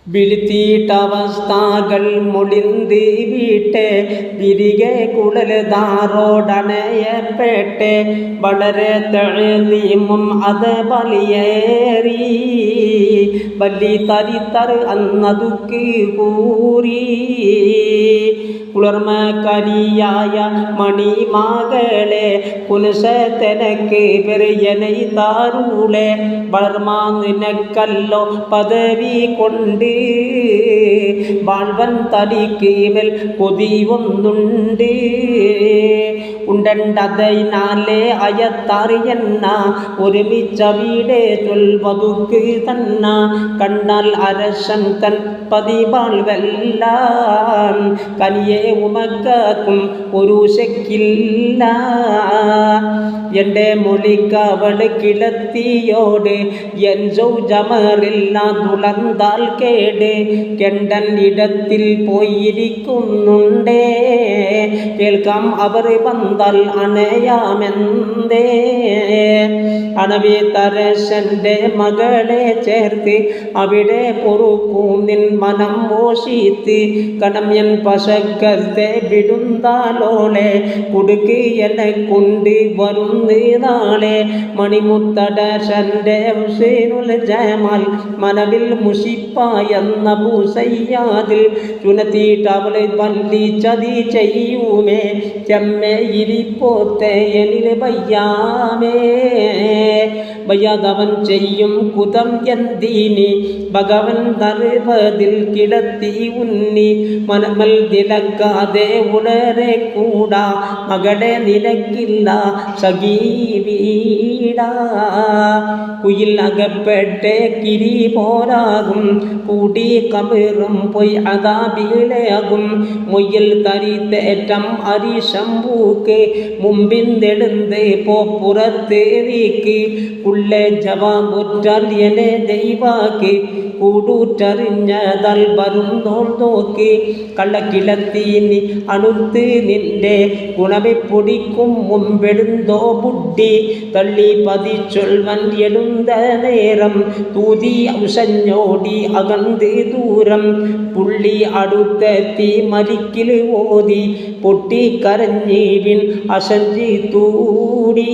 വിളിത്തീട്ടവസ്ഥാകൾ മൊളിന്ത് വീട്ടെ വിരികെ കുഴൽതാറോടണയപ്പെട്ടെ വളരെ തെളിമും അത് ബലിയേറി ബലി തരിത്തർ അന്നതുക്ക് കൂറി കുളിർമക്കരിയായ മണിമകളെ കുനുസത്തനക്ക് പെരിയനെ താരൂളെ വളർമാ നിനക്കല്ലോ പദവി കൊണ്ട് വാൾവൻ തടിക്ക് മേൽ കൊതിയൊന്നുണ്ട് ഉണ്ടണ്ടതൈനാലെ അയത്തറിയന്ന ഒരുമിച്ച വീടേ ചൊൽവതുക്ക് തന്ന കണ്ണാൽ അരശൻ തൻ പതിവാൾ വെല്ലാം കനിയെ ഉമക്കും ഒരു ശക്കില്ല എൻ്റെ മൊഴിക്കവൾ കിളത്തിയോട് എൻ ജമറില്ല തുളന്താൽ കേട് കെണ്ടൻ ഇടത്തിൽ പോയിരിക്കുന്നുണ്ടേ കേൾക്കാം അവർ വന്നാൽ അണയാമെന്തേ അണവി തരശൻ്റെ മകളെ ചേർത്ത് അവിടെ പൊറുക്കും നിൻ മനം മോഷിത്ത് കണം എൻ പശക്കത്തെ വിടുന്നാലോളെ കുടുക്ക് എന്നെ കൊണ്ട് വരുന്ന നാളെ മണിമുത്തടശൻ്റെ ഹുസൈനുൽ ജമാൽ മനവിൽ മുഷിപ്പ എന്ന പൂസയ്യാതിൽ ചുനത്തിയിട്ട് അവളെ പല്ലി ചതി ചെയ്യൂമേ ചെമ്മേ ഇരിപ്പോത്തെ എനിൽ വയ്യാമേ വയ്യാതവൻ ചെയ്യും കുതം എന്തിനി ഭഗവൻ ദർവതിൽ കിടത്തി ഉന്നി മനമൽ നിലക്കാതെ ഉണരെ കൂടാ മകളെ നിലക്കില്ല സഖീവീടാ കുയിൽ അകപ്പെട്ടെ കിരി പോരാകും കൂടി കബറും പൊയ് അതാബിളയാകും മൊയ്യൽ തരിത്തേറ്റം അരിശമ്പൂക്ക് മുമ്പിന്തെടുത്ത് പുറത്ത് നീക്ക് ഉള്ളെ ജവാബുറ്റാൽ എന്നെ ദൈവാക്ക് കൂടൂറ്ററിഞ്ഞതൽ വരുന്നോൾ നോക്കി കള്ളക്കിളത്തീനി അടുത്ത് നിന്റെ ഗുണവെ പൊടിക്കും മുമ്പെടുന്തോ ബുദ്ധി തള്ളി പതിച്ചൊൽവൻ എടുത്ത നേരം തൂതി ഔസഞ്ഞോടി അകന്ത് ദൂരം പുള്ളി അടുത്തെത്തി മരിക്കിൽ ഓതി പൊട്ടിക്കരഞ്ഞീവിൻ അസഞ്ചി തൂടി.